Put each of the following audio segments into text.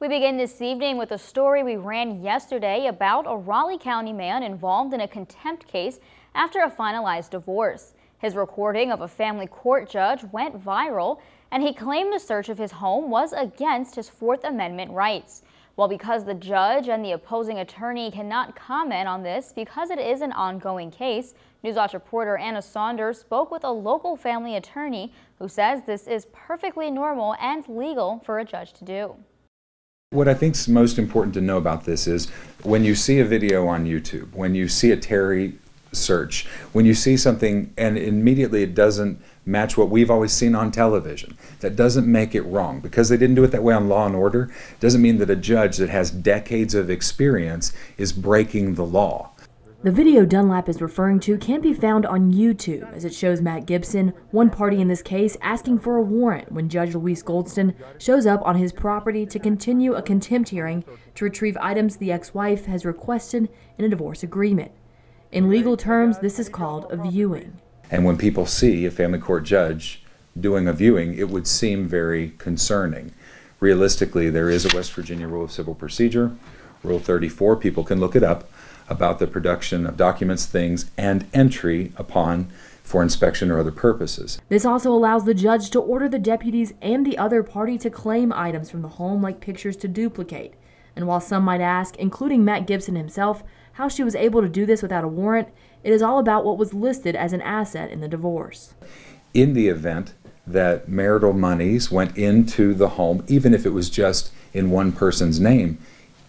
We begin this evening with a story we ran yesterday about a Raleigh County man involved in a contempt case after a finalized divorce. His recording of a family court judge went viral, and he claimed the search of his home was against his Fourth Amendment rights. Well, because the judge and the opposing attorney cannot comment on this because it is an ongoing case, Newswatch reporter Anna Saunders spoke with a local family attorney who says this is perfectly normal and legal for a judge to do. What I think is most important to know about this is when you see a video on YouTube, when you see a Terry search, when you see something and immediately it doesn't match what we've always seen on television, that doesn't make it wrong. Because they didn't do it that way on Law and Order, doesn't mean that a judge that has decades of experience is breaking the law. The video Dunlap is referring to can be found on YouTube, as it shows Matt Gibson, one party in this case, asking for a warrant when Judge Louise Goldston shows up on his property to continue a contempt hearing to retrieve items the ex-wife has requested in a divorce agreement. In legal terms, this is called a viewing. And when people see a family court judge doing a viewing, it would seem very concerning. Realistically, there is a West Virginia Rule of Civil Procedure, Rule 34, people can look it up, about the production of documents, things, and entry upon for inspection or other purposes. This also allows the judge to order the deputies and the other party to claim items from the home, like pictures to duplicate. And while some might ask, including Matt Gibson himself, how she was able to do this without a warrant, it is all about what was listed as an asset in the divorce. In the event that marital monies went into the home, even if it was just in one person's name,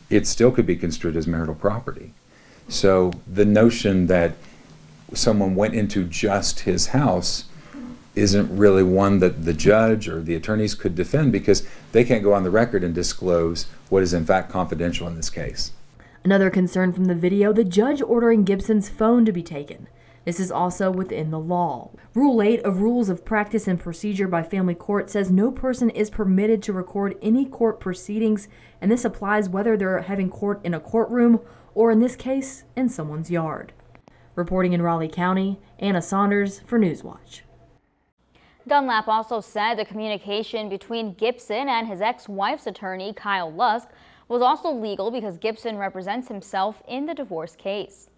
it still could be construed as marital property. So the notion that someone went into just his house isn't really one that the judge or the attorneys could defend, because they can't go on the record and disclose what is in fact confidential in this case. Another concern from the video, the judge ordering Gibson's phone to be taken. This is also within the law. Rule 8 of Rules of Practice and Procedure by Family Court says no person is permitted to record any court proceedings, and this applies whether they're having court in a courtroom or, in this case, in someone's yard. Reporting in Raleigh County, Anna Saunders for Newswatch. Dunlap also said the communication between Gibson and his ex-wife's attorney, Kyle Lusk, was also legal because Gibson represents himself in the divorce case.